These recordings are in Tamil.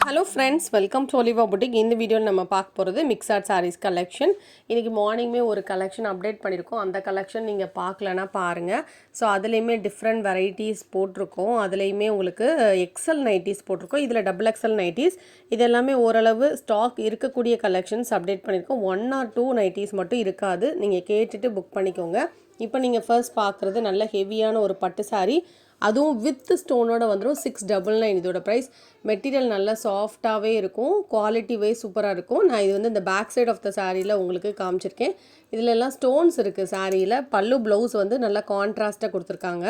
Hello friends, welcome to Oliva boutique. இந்த வீடியோவில் நம்ம பார்க்க போகிறது மிக்ஸட் சாரீஸ் கலெக்ஷன். இன்றைக்கி மார்னிங்குமே ஒரு கலெக்ஷன் அப்டேட் பண்ணியிருக்கோம். அந்த கலெக்ஷன் நீங்கள் பார்க்கலன்னா பாருங்கள். ஸோ அதுலேயுமே டிஃப்ரெண்ட் வெரைட்டிஸ் போட்டிருக்கோம். அதுலேயுமே உங்களுக்கு எக்ஸல் நைட்டிஸ் போட்டிருக்கோம். இதில் டபுள் எக்ஸல் நைட்டிஸ் இது எல்லாமே ஓரளவு ஸ்டாக் இருக்கக்கூடிய கலெக்ஷன்ஸ் அப்டேட் பண்ணியிருக்கோம். 1 or 2 நைட்டிஸ் மட்டும் இருக்காது. நீங்கள் கேட்டுட்டு புக் பண்ணிக்கோங்க. இப்போ நீங்கள் ஃபர்ஸ்ட் பார்க்குறது நல்ல ஹெவியான ஒரு பட்டு சாரீ, அதுவும் வித் ஸ்டோனோட வந்துடும். 699 இதோட ப்ரைஸ். மெட்டீரியல் நல்லா சாஃப்டாகவே இருக்கும், குவாலிட்டி வைஸ் சூப்பராக இருக்கும். நான் இது வந்து இந்த பேக் சைட் ஆஃப் த சாரியில் உங்களுக்கு காமிச்சிருக்கேன். இதில் எல்லாம் ஸ்டோன்ஸ் இருக்குது சாரியில். பல்லு ப்ளவுஸ் வந்து நல்லா கான்ட்ராஸ்ட்டாக கொடுத்துருக்காங்க.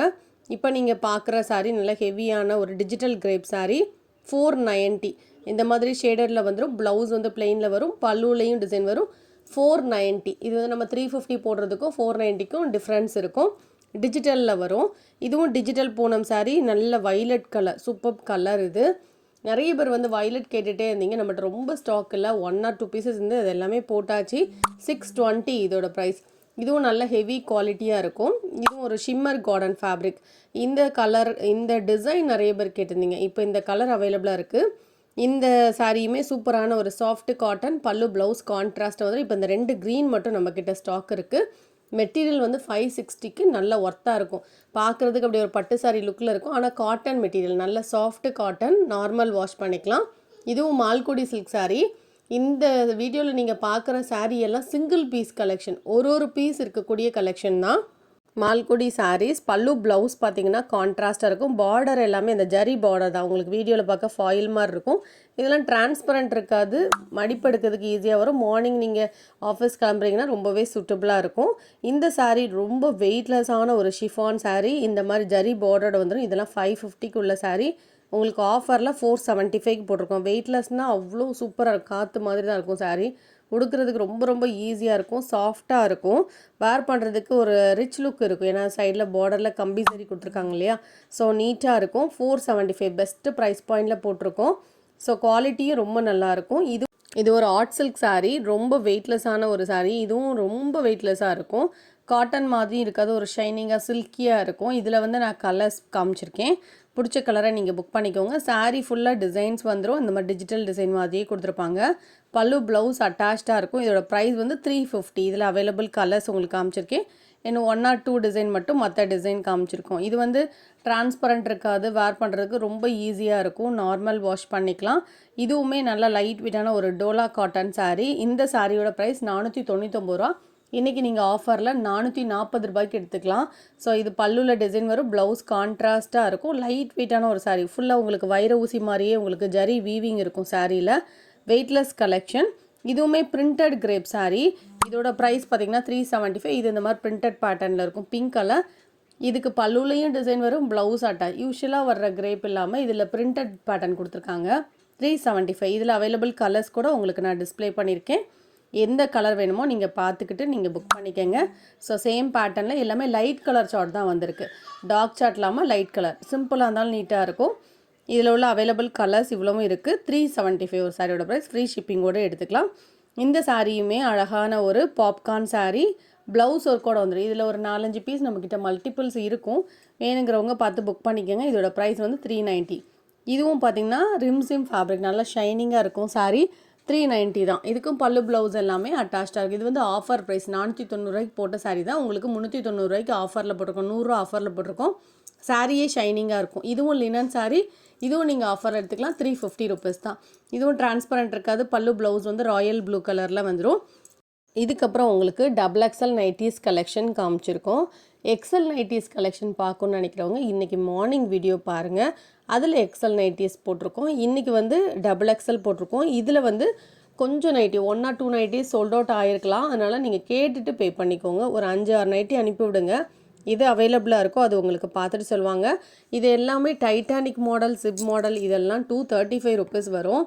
இப்போ நீங்கள் பார்க்குற சாரீ நல்ல ஹெவியான ஒரு டிஜிட்டல் கிரேப் சாரீ, 490 இந்த மாதிரி ஷேடரில் வந்துடும். ப்ளவுஸ் வந்து பிளெயினில் வரும், பல்லுலேயும் டிசைன் வரும். 490 இது வந்து நம்ம 350 போடுறதுக்கும் 490க்கும் டிஃப்ரென்ஸ் இருக்கும். டிஜிட்டலில் வரும். இதுவும் டிஜிட்டல் பூனம் சாரீ, நல்ல வைலட் கலர், சூப்பர் கலர். இது நிறைய பேர் வந்து வைலட் கேட்டுகிட்டே இருந்தீங்க. நம்மகிட்ட ரொம்ப ஸ்டாக் இல்லை, 1 or 2 பீசஸ் இருந்து அது எல்லாமே போட்டாச்சு. 620 இதோட ப்ரைஸ். இதுவும் நல்ல ஹெவி குவாலிட்டியாக இருக்கும். இதுவும் ஒரு ஷிம்மர் கார்டன் ஃபேப்ரிக். இந்த கலர், இந்த டிசைன் நிறைய பேர் கேட்டிருந்தீங்க. இப்போ இந்த கலர் அவைலபிளாக இருக்குது. இந்த சாரியுமே சூப்பரான ஒரு சாஃப்ட் காட்டன், பல்லு ப்ளவுஸ் கான்ட்ராஸ்ட் வந்து. இப்போ இந்த 2 க்ரீன் மட்டும் நம்மக்கிட்ட ஸ்டாக் இருக்குது. மெட்டீரியல் வந்து 560க்கு நல்ல ஒர்த்தாக இருக்கும். பார்க்குறதுக்கு அப்படி ஒரு பட்டு சாரி லுக்கில் இருக்கும். ஆனால் காட்டன் மெட்டீரியல், நல்ல சாஃப்ட் காட்டன், நார்மல் வாஷ் பண்ணிக்கலாம். இதுவும் மால்குடி சில்க் சாரீ. இந்த வீடியோவில் நீங்கள் பார்க்குற சாரீ எல்லாம் சிங்கிள் பீஸ் கலெக்ஷன், ஒரு பீஸ் இருக்கக்கூடிய கலெக்ஷன் தான். மால்குடி சாரீஸ். பல்லு ப்ளவுஸ் பார்த்தீங்கன்னா கான்ட்ராஸ்ட்டாக இருக்கும். பார்டர் எல்லாமே இந்த ஜரி பார்டர் தான். உங்களுக்கு வீடியோவில் பார்க்க ஃபாயில் மாதிரி இருக்கும். இதெல்லாம் டிரான்ஸ்பரண்ட் இருக்காது, மடிப்பெடுக்கிறதுக்கு ஈஸியாக வரும். மார்னிங் நீங்கள் ஆஃபீஸ் கிளம்புறீங்கன்னா ரொம்பவே சூட்டபுளாக இருக்கும். இந்த சாரீ ரொம்ப வெயிட்லெஸ்ஸான ஒரு ஷிஃபான் சாரீ. இந்த மாதிரி ஜரி பார்டரோட வந்துடும். இதெல்லாம் 550க்கு உள்ள சாரீ. உங்களுக்கு ஆஃபரில் 475க்கு போட்டிருக்கோம். வெயிட்லெஸ்னால் அவ்வளோ சூப்பராக இருக்கும், காற்று மாதிரி தான் இருக்கும் சாரீ. உடுக்கிறதுக்கு ரொம்ப ஈஸியாக இருக்கும், சாஃப்டாக இருக்கும். வேர் பண்ணுறதுக்கு ஒரு ரிச் லுக் இருக்கும். ஏன்னா சைடில் பார்டரில் கம்பி சரி கொடுத்துருக்காங்க இல்லையா. ஸோ நீட்டாக இருக்கும். 475 பெஸ்ட்டு ப்ரைஸ் பாயிண்டில் போட்டிருக்கோம். ஸோ குவாலிட்டியும் ரொம்ப நல்லாயிருக்கும். இது ஒரு ஆர்ட் சில்க் சாரீ, ரொம்ப வெயிட்லெஸ்ஸான ஒரு சாரீ. இதுவும் ரொம்ப வெயிட்லெஸ்ஸாக இருக்கும். காட்டன் மாதிரி இருக்காது, ஒரு ஷைனிங்காக சில்கியாக இருக்கும். இதில் வந்து நான் கலர்ஸ் காமிச்சிருக்கேன். பிடிச்ச கலரை நீங்கள் புக் பண்ணிக்கோங்க. சாரீ ஃபுல்லாக டிசைன்ஸ் வந்துடும். இந்த மாதிரி டிஜிட்டல் டிசைன் மாதிரியே கொடுத்துருப்பாங்க. பல்லு ப்ளவுஸ் அட்டாச்சாக இருக்கும். இதோட ப்ரைஸ் வந்து 350. இதில் அவைலபிள் கலர்ஸ் உங்களுக்கு காமிச்சிருக்கேன். இன்னும் 1 or 2 டிசைன் மட்டும் மற்ற டிசைன் காமிச்சிருக்கோம். இது வந்து டிரான்ஸ்பரண்ட் இருக்காது, வேர் பண்ணுறதுக்கு ரொம்ப ஈஸியாக இருக்கும். நார்மல் வாஷ் பண்ணிக்கலாம். இதுவுமே நல்லா லைட் வெயிட்டான ஒரு டோலா காட்டன் சாரீ. இந்த சாரியோட ப்ரைஸ் 499 ரூபா. இன்றைக்கி நீங்கள் ஆஃபரில் 440 ரூபாய்க்கு எடுத்துக்கலாம். ஸோ இது பல்லுவில் டிசைன் வரும், ப்ளவுஸ் கான்ட்ராஸ்ட்டாக இருக்கும். லைட் வெயிட்டான ஒரு சாரீ. ஃபுல்லாக உங்களுக்கு வைர ஊசி மாதிரியே உங்களுக்கு ஜரி வீவிங் இருக்கும் சாரியில். Weightless collection. இதுவுமே பிரிண்டட் கிரேப் சாரீ. இதோட ப்ரைஸ் பார்த்திங்கன்னா 375. இது இந்த மாதிரி பிரிண்டட் பேட்டர்னில் இருக்கும், பிங்க் கலர். இதுக்கு பல்லுலையும் டிசைன் வரும், ப்ளவுஸ் அட்டாச். யூஸ்வலாக வர்ற கிரேப் இல்லாமல் இதில் பிரிண்டட் பேட்டர்ன் கொடுத்துருக்காங்க. 375. இதில் அவைலபிள் கலர்ஸ் கூட உங்களுக்கு நான் டிஸ்பிளே பண்ணியிருக்கேன். எந்த கலர் வேணுமோ நீங்கள் பார்த்துக்கிட்டு நீங்கள் புக் பண்ணிக்கோங்க. ஸோ சேம் பேட்டர்னில் எல்லாமே லைட் கலர் சார்ட் தான் வந்திருக்கு. டார்க் சார்ட் இல்லாமல் லைட் கலர், சிம்பிளாக இருந்தாலும் நீட்டாக இருக்கும். இதில் உள்ள அவைலபிள் கலர்ஸ் இவ்வளவும் இருக்குது. 375 ஒரு சாரியோட ப்ரைஸ். ஃப்ரீ ஷிப்பிங்கோடு எடுத்துக்கலாம். இந்த சாரியுமே அழகான ஒரு பாப்கார்ன் சாரீ. ப்ளவுஸ் ஒர்க்கோட வந்துடும். இதில் ஒரு 4-5 பீஸ் நம்மக்கிட்ட மல்டிபிள்ஸ் இருக்கும். வேணுங்கிறவங்க பார்த்து புக் பண்ணிக்கோங்க. இதோட ப்ரைஸ் வந்து 390. இதுவும் பார்த்திங்கன்னா ரிம்சிம் ஃபேப்ரிக், நல்லா ஷைனிங்காக இருக்கும் சாரீ. 390 தான். இதுக்கும் பல்லு ப்ளவுஸ் எல்லாமே அட்டாச்சாக இருக்குது. இது வந்து ஆஃபர் ப்ரைஸ். 490 ரூபாய்க்கு போட்ட சாரீ தான் உங்களுக்கு 390 ரூபாய்க்கு ஆஃபரில் போட்டிருக்கோம். 100 ரூபா ஆஃபரில் போட்டிருக்கோம். சாரியே ஷைனிங்காக இருக்கும். இதுவும் லினன் சாரீ. இதுவும் நீங்கள் ஆஃபர் எடுத்துக்கலாம். 350 ருபீஸ் தான். இதுவும் டிரான்ஸ்பரண்ட் இருக்காது. பல்லு ப்ளவுஸ் வந்து ராயல் ப்ளூ கலரில் வந்துடும். இதுக்கப்புறம் உங்களுக்கு டபுள் எக்ஸல் நைட்டிஸ் கலெக்ஷன் காமிச்சிருக்கோம். எக்ஸல் நைட்டிஸ் கலெக்ஷன் பார்க்கணுன்னு நினைக்கிறவங்க இன்றைக்கி மார்னிங் வீடியோ பாருங்கள். அதில் எக்ஸல் நைட்டிஸ் போட்டிருக்கோம். இன்றைக்கி வந்து டபுள் எக்ஸல் போட்டிருக்கோம். இதில் வந்து கொஞ்சம் nighty 1 or 2 nighties sold out ஆகிருக்கலாம். அதனால் நீங்கள் கேட்டுட்டு பே பண்ணிக்கோங்க. ஒரு 5-6 நைட்டி அனுப்பிவிடுங்க. இது அவைலபிளாக இருக்கும், அது உங்களுக்கு பார்த்துட்டு சொல்லுவாங்க. இது எல்லாமே டைட்டானிக் மாடல், சிப் மாடல், இதெல்லாம் 235 ருபீஸ் வரும்.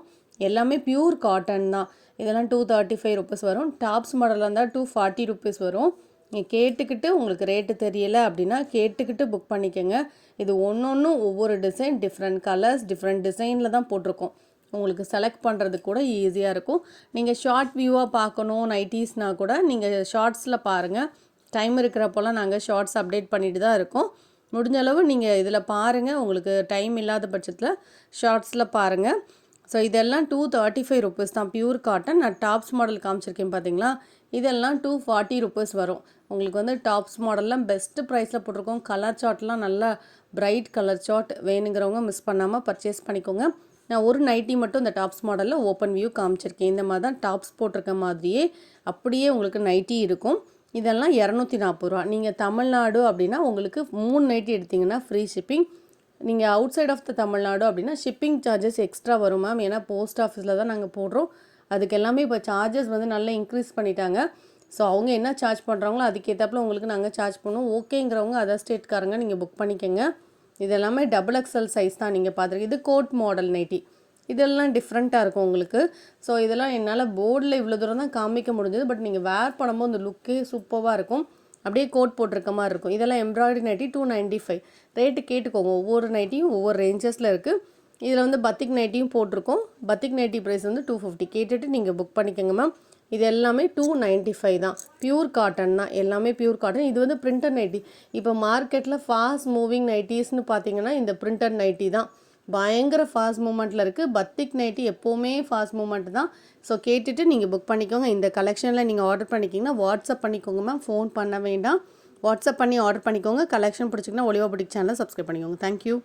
எல்லாமே பியூர் காட்டன் தான். இதெல்லாம் 235 ருபீஸ் வரும். டாப்ஸ் மாடலாக இருந்தால் 240 ருபீஸ் வரும். நீங்கள் கேட்டுக்கிட்டு, உங்களுக்கு ரேட்டு தெரியலை அப்படின்னா கேட்டுக்கிட்டு புக் பண்ணிக்கோங்க. இது ஒவ்வொன்றும் ஒவ்வொரு டிசைன், டிஃப்ரெண்ட் கலர்ஸ், டிஃப்ரெண்ட் டிசைனில் தான் போட்டிருக்கோம். உங்களுக்கு செலக்ட் பண்ணுறதுக்கு கூட ஈஸியாக இருக்கும். நீங்கள் ஷார்ட் வியூவாக பார்க்கணும் நைட்டிஸ்னால் கூட நீங்கள் ஷார்ட்ஸில் பாருங்கள். டைம் இருக்கிறப்போலாம் நாங்கள் ஷார்ட்ஸ் அப்டேட் பண்ணிட்டு தான் இருக்கோம். முடிஞ்ச அளவு நீங்கள் இதில் பாருங்கள். உங்களுக்கு டைம் இல்லாத பட்சத்தில் ஷார்ட்ஸில் பாருங்கள். ஸோ இதெல்லாம் 235 ருபீஸ் தான், பியூர் காட்டன். நான் டாப்ஸ் மாடல் காமிச்சிருக்கேன் பார்த்தீங்களா, இதெல்லாம் 240 ருபீஸ் வரும். உங்களுக்கு வந்து டாப்ஸ் மாடல்லாம் பெஸ்ட்டு ப்ரைஸில் போட்டிருக்கோம். கலர் சார்ட்லாம் நல்லா பிரைட் கலர் சார்ட், வேணுங்கிறவங்க மிஸ் பண்ணாமல் பர்ச்சேஸ் பண்ணிக்கோங்க. நான் ஒரு நைட்டி மட்டும் இந்த டாப்ஸ் மாடலில் ஓப்பன் வியூ காமிச்சிருக்கேன். இந்த மாதிரி தான் டாப்ஸ் போட்டிருக்க மாதிரியே அப்படியே உங்களுக்கு நைட்டி இருக்கும். இதெல்லாம் 240 ரூபா. நீங்கள் தமிழ்நாடு அப்படின்னா உங்களுக்கு 3 நைட்டி எடுத்திங்கன்னா ஃப்ரீ ஷிப்பிங். நீங்கள் outside of the Tamil Nadu அப்படின்னா ஷிப்பிங் சார்ஜஸ் எக்ஸ்ட்ரா வரும் மேம். ஏன்னா போஸ்ட் ஆஃபீஸில் தான் நாங்கள் போடுறோம். அதுக்கு எல்லாமே இப்போ சார்ஜஸ் வந்து நல்லா இன்க்ரீஸ் பண்ணிட்டாங்க. ஸோ அவங்க என்ன சார்ஜ் பண்ணுறாங்களோ அதுக்கேற்றாப்புல உங்களுக்கு நாங்கள் சார்ஜ் பண்ணுவோம். ஓகேங்கிறவங்க அதர் ஸ்டேட்காரங்க நீங்கள் புக் பண்ணிக்கோங்க. இது எல்லாமே டபுள் எக்ஸல் சைஸ் தான் நீங்கள் பார்த்துருக்கு. இது கோட் மாடல் நைட்டி. இதெல்லாம் டிஃப்ரெண்ட்டாக இருக்கும் உங்களுக்கு. ஸோ இதெல்லாம் என்னால் போர்டில் இவ்வளோ தூரம் தான் காமிக்க முடிஞ்சது. பட் நீங்கள் வேர் பண்ணும்போது இந்த லுக்கே சூப்பராக இருக்கும். அப்படியே கோட் போட்டிருக்க மாதிரி இருக்கும். இதெல்லாம் எம்ப்ராய்டரி நைட்டி 295. ரேட்டு கேட்டுக்கோங்க. ஒவ்வொரு நைட்டியும் ஒவ்வொரு ரேஞ்சஸில் இருக்குது. இதில் வந்து பத்திக் நைட்டியும் போட்டிருக்கோம். பத்திக் நைட்டி ப்ரைஸ் வந்து 250. கேட்டுட்டு நீங்கள் புக் பண்ணிக்கோங்க மேம். இது எல்லாமே 295 தான். பியூர் காட்டன் தான், எல்லாமே பியூர் காட்டன். இது வந்து பிரிண்டட் நைட்டி. இப்போ மார்க்கெட்டில் ஃபாஸ்ட் மூவிங் நைட்டிஸ்னு பார்த்தீங்கன்னா இந்த பிரிண்டட் நைட்டி தான் பயங்கர ஃபாஸ்ட் மூமெண்ட்டில் இருக்குது. பத்திக் நைட்டி எப்போவுமே ஃபாஸ்ட் மூமெண்ட் தான். ஸோ கேட்டுட்டு நீங்கள் புக் பண்ணிக்கோங்க. இந்த கலெக்ஷனில் நீங்கள் ஆர்டர் பண்ணிக்கிங்கன்னா வாட்ஸ்அப் பண்ணிக்கோங்க மேம், ஃபோன் பண்ண வேண்டாம். வாட்ஸ்அப் பண்ணி ஆர்டர் பண்ணிக்கோங்க. கலெக்ஷன் பிடிச்சிங்கன்னா ஒலிவா புட்டிக் சேனலை சப்ஸ்கிரைப் பண்ணிக்கோங்க. தேங்க்யூ.